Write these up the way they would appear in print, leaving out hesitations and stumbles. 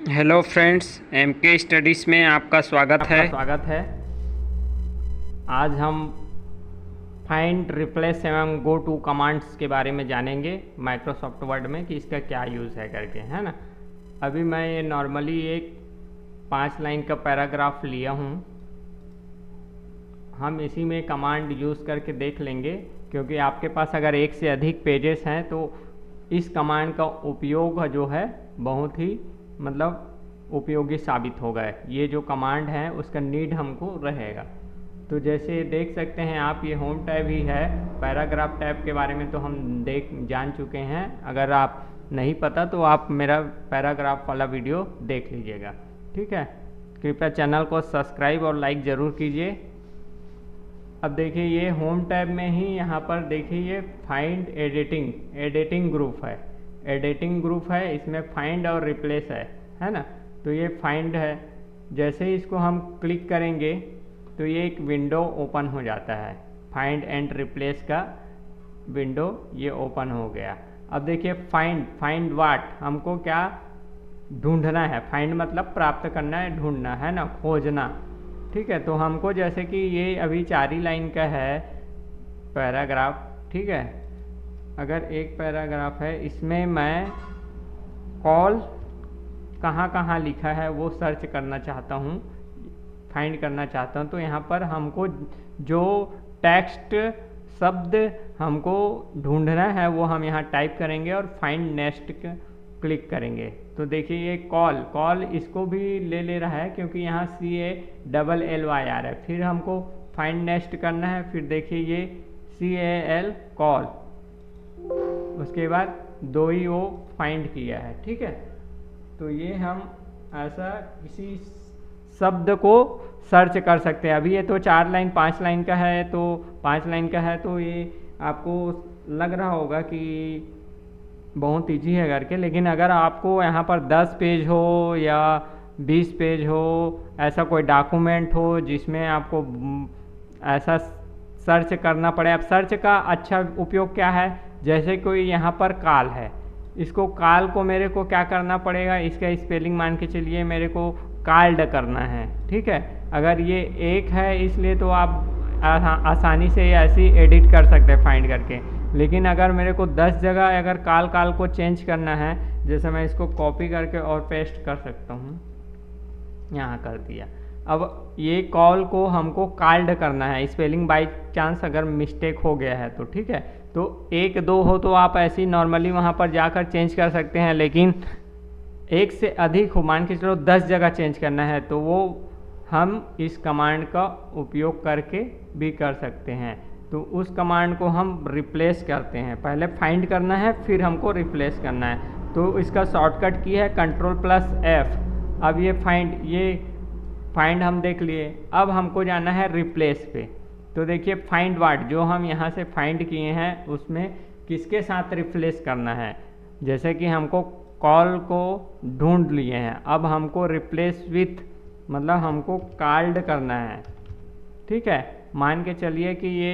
Hello friends, MK studies में आपका स्वागत है। आज हम फाइंड, रिप्लेस एवं गो टू कमांड्स के बारे में जानेंगे माइक्रोसॉफ्ट वर्ड में कि इसका क्या यूज़ है करके, है ना। अभी मैं ये नॉर्मली एक 5 लाइन का पैराग्राफ लिया हूँ। हम इसी में कमांड यूज़ करके देख लेंगे, क्योंकि आपके पास अगर एक से अधिक पेजेस हैं तो इस कमांड का उपयोग जो है बहुत ही उपयोगी साबित होगा। ये जो कमांड है उसका नीड हमको रहेगा। तो जैसे देख सकते हैं आप, ये होम टैब ही है। पैराग्राफ टैब के बारे में तो हम जान चुके हैं। अगर आप नहीं पता तो आप मेरा पैराग्राफ वाला वीडियो देख लीजिएगा, ठीक है। कृपया चैनल को सब्सक्राइब और लाइक ज़रूर कीजिए। अब देखिए, ये होम टैब में ही यहाँ पर देखिए ये फाइंड एडिटिंग ग्रुप है। इसमें फाइंड और रिप्लेस है ना। तो ये फाइंड है। जैसे ही इसको हम क्लिक करेंगे तो ये एक विंडो ओपन हो जाता है। फाइंड एंड रिप्लेस का विंडो ये ओपन हो गया। अब देखिए, फाइंड व्हाट, हमको क्या ढूंढना है। फाइंड मतलब प्राप्त करना है, ढूंढना है ना, खोजना, ठीक है। तो हमको जैसे कि ये अभी 4 ही लाइन का है पैराग्राफ, ठीक है। अगर एक पैराग्राफ है, इसमें मैं कॉल कहाँ लिखा है वो सर्च करना चाहता हूँ, फाइंड करना चाहता हूँ। तो यहाँ पर हमको जो टेक्स्ट शब्द हमको ढूंढना है वो हम यहाँ टाइप करेंगे और फाइंड नेक्स्ट क्लिक करेंगे। तो देखिए ये कॉल इसको भी ले रहा है, क्योंकि यहाँ CALLY आ रहा है। फिर हमको फाइंड नेक्स्ट करना है। फिर देखिए ये CAL कॉल, उसके बाद 2 ही वो फाइंड किया है, ठीक है। तो ये हम ऐसा किसी शब्द को सर्च कर सकते हैं। अभी ये तो 4 लाइन 5 लाइन का है, तो 5 लाइन का है, तो ये आपको लग रहा होगा कि बहुत ईजी है करके। लेकिन अगर आपको यहाँ पर 10 पेज हो या 20 पेज हो, ऐसा कोई डॉक्यूमेंट हो जिसमें आपको ऐसा सर्च करना पड़े। अब सर्च का अच्छा उपयोग क्या है, जैसे कोई यहाँ पर काल है, इसको काल को मेरे को क्या करना पड़ेगा, इसका स्पेलिंग मान के चलिए मेरे को काल्ड करना है, ठीक है। अगर ये एक है इसलिए तो आप आसानी से ऐसी एडिट कर सकते हैं फाइंड करके। लेकिन अगर मेरे को 10 जगह अगर काल को चेंज करना है, जैसे मैं इसको कॉपी करके और पेस्ट कर सकता हूँ, यहाँ कर दिया। अब ये कॉल को हमको काल्ड करना है, स्पेलिंग बाई चांस अगर मिस्टेक हो गया है तो, ठीक है। तो 1-2 हो तो आप ऐसी नॉर्मली वहाँ पर जाकर चेंज कर सकते हैं। लेकिन एक से अधिक हो, मान के चलो 10 जगह चेंज करना है, तो वो हम इस कमांड का उपयोग करके भी कर सकते हैं। तो उस कमांड को हम रिप्लेस करते हैं। पहले फाइंड करना है, फिर हमको रिप्लेस करना है। तो इसका शॉर्टकट की है Ctrl+F। अब ये फाइंड हम देख लिए। अब हमको जाना है रिप्लेस पे। तो देखिए फाइंड व्हाट, जो हम यहाँ से फाइंड किए हैं उसमें किसके साथ रिप्लेस करना है। जैसे कि हमको कॉल को ढूंढ लिए हैं, अब हमको रिप्लेस विथ मतलब हमको काल्ड करना है, ठीक है। मान के चलिए कि ये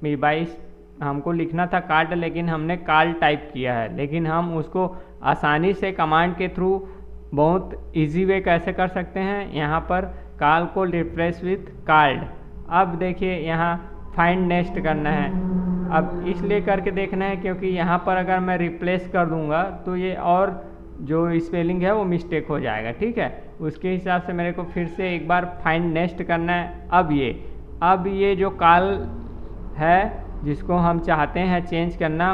22 हमको लिखना था कार्ड, लेकिन हमने काल टाइप किया है। लेकिन हम उसको आसानी से कमांड के थ्रू बहुत इजी वे कैसे कर सकते हैं, यहाँ पर काल को रिप्लेस विथ कार्ड। अब देखिए यहाँ फाइंड नेक्स्ट करना है। अब इसलिए करके देखना है क्योंकि यहाँ पर अगर मैं रिप्लेस कर दूंगा तो ये और जो स्पेलिंग है वो मिस्टेक हो जाएगा, ठीक है। उसके हिसाब से मेरे को फिर से एक बार फाइंड नेक्स्ट करना है। अब ये जो काल है जिसको हम चाहते हैं चेंज करना,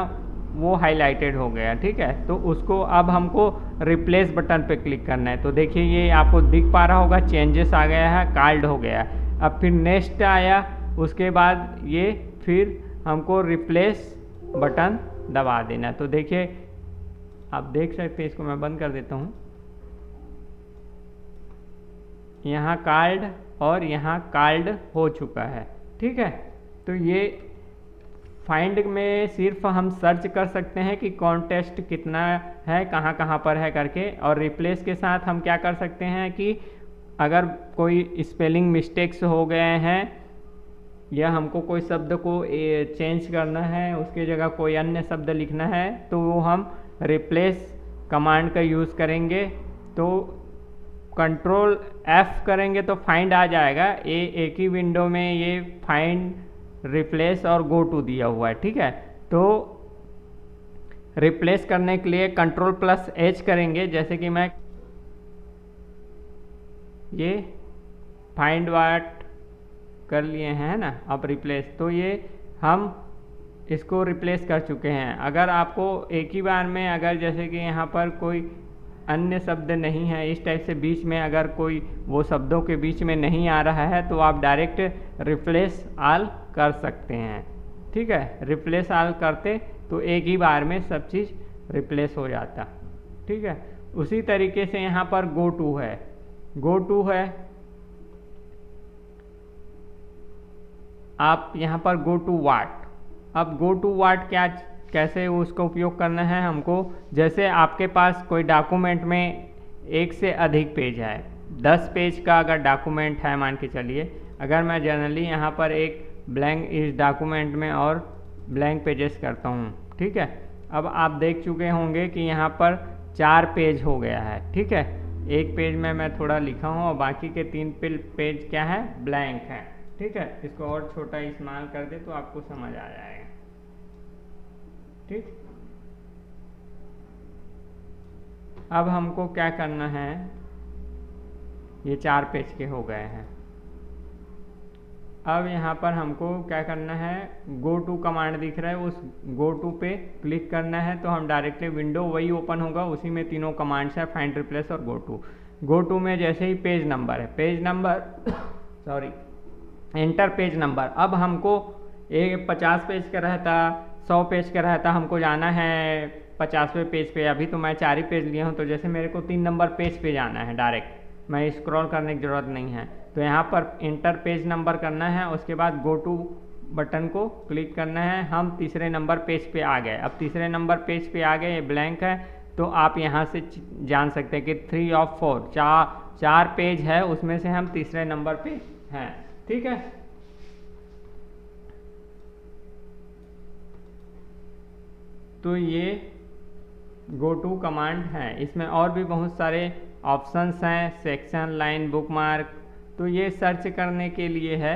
वो हाईलाइटेड हो गया, ठीक है। तो उसको अब हमको रिप्लेस बटन पे क्लिक करना है। तो देखिए ये आपको दिख पा रहा होगा, चेंजेस आ गया है, काल्ड हो गया। अब फिर नेक्स्ट आया, उसके बाद ये फिर हमको रिप्लेस बटन दबा देना। तो देखिए आप देख सकते हैं, इसको मैं बंद कर देता हूँ। यहाँ कार्ड और यहाँ कार्ड हो चुका है, ठीक है। तो ये फाइंड में सिर्फ हम सर्च कर सकते हैं कि कॉन्टेस्ट कितना है, कहाँ पर है करके। और रिप्लेस के साथ हम क्या कर सकते हैं कि अगर कोई स्पेलिंग मिस्टेक्स हो गए हैं या हमको कोई शब्द को चेंज करना है, उसकी जगह कोई अन्य शब्द लिखना है, तो वो हम रिप्लेस कमांड का यूज़ करेंगे तो कंट्रोल F करेंगे तो फाइंड आ जाएगा। ये एक ही विंडो में ये फाइंड, रिप्लेस और गो टू दिया हुआ है, ठीक है। तो रिप्लेस करने के लिए कंट्रोल प्लस H करेंगे, जैसे कि मैं ये फाइंड वाट कर लिए हैं ना, अब रिप्लेस, तो ये हम इसको रिप्लेस कर चुके हैं। अगर आपको एक ही बार में, अगर जैसे कि यहाँ पर कोई अन्य शब्द नहीं है, इस टाइप से बीच में अगर कोई वो शब्दों के बीच में नहीं आ रहा है, तो आप डायरेक्ट रिप्लेस ऑल कर सकते हैं, ठीक है। रिप्लेस ऑल करते तो एक ही बार में सब चीज़ रिप्लेस हो जाता, ठीक है। उसी तरीके से यहाँ पर गो टू है, गो टू है, आप यहाँ पर गो टू वाट। अब गो टू वाट क्या, कैसे उसका उपयोग करना है हमको, जैसे आपके पास कोई डॉक्यूमेंट में एक से अधिक पेज है, 10 पेज का अगर डॉक्यूमेंट है मान के चलिए, अगर मैं जनरली यहाँ पर एक ब्लैंक इस डॉक्यूमेंट में और ब्लैंक पेजेस करता हूँ, ठीक है। अब आप देख चुके होंगे कि यहाँ पर 4 पेज हो गया है, ठीक है। एक पेज में मैं थोड़ा लिखा हूँ और बाकी के 3 पेज क्या है, ब्लैंक है, ठीक है। इसको और छोटा इस्तेमाल कर दे तो आपको समझ आ जाएगा, ठीक। अब हमको क्या करना है, ये 4 पेज के हो गए हैं। अब यहाँ पर हमको क्या करना है, गो टू कमांड दिख रहा है, उस गो टू पे क्लिक करना है, तो हम डायरेक्टली विंडो वही ओपन होगा, उसी में तीनों कमांड्स है, फाइंड, रिप्लेस और गो टू। गो टू में जैसे ही पेज नंबर है, page number sorry enter page number. अब हमको एक 50 पेज का रहता, 100 पेज का रहता, हमको जाना है 50वें पेज पे। अभी तो मैं 4 ही पेज लिया हूँ, तो जैसे मेरे को 3 नंबर पेज पे जाना है डायरेक्ट, मैं स्क्रॉल करने की ज़रूरत नहीं है, तो यहाँ पर एंटर पेज नंबर करना है, उसके बाद गो टू बटन को क्लिक करना है। हम तीसरे नंबर पेज पे आ गए। अब तीसरे नंबर पेज पे आ गए, ये ब्लैंक है, तो आप यहाँ से जान सकते हैं कि 3 of 4 4 पेज है, उसमें से हम तीसरे नंबर पे हैं, ठीक है। तो ये गो टू कमांड है, इसमें और भी बहुत सारे ऑप्शंस हैं, सेक्शन, लाइन, बुकमार्क, तो ये सर्च करने के लिए है।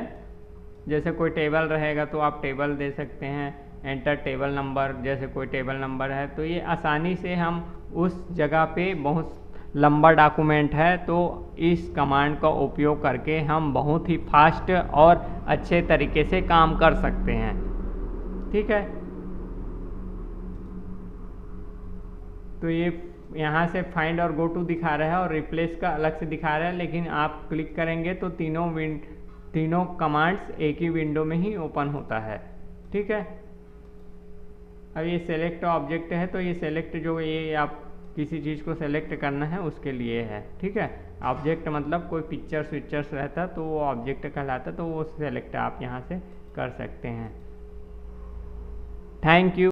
जैसे कोई टेबल रहेगा तो आप टेबल दे सकते हैं, एंटर टेबल नंबर, जैसे कोई टेबल नंबर है, तो ये आसानी से हम उस जगह पे, बहुत लंबा डॉक्यूमेंट है तो इस कमांड का उपयोग करके हम बहुत ही फास्ट और अच्छे तरीके से काम कर सकते हैं, ठीक है। तो ये यहाँ से फाइंड और गो टू दिखा रहा है और रिप्लेस का अलग से दिखा रहा है, लेकिन आप क्लिक करेंगे तो तीनों कमांड्स एक ही विंडो में ही ओपन होता है, ठीक है। अब ये सेलेक्ट ऑब्जेक्ट है, तो ये सेलेक्ट जो ये आप किसी चीज़ को सेलेक्ट करना है उसके लिए है, ठीक है। ऑब्जेक्ट मतलब कोई पिक्चर्स विक्चर्स रहता तो वो ऑब्जेक्ट कहलाता, तो वो सेलेक्ट आप यहाँ से कर सकते हैं। Thank you.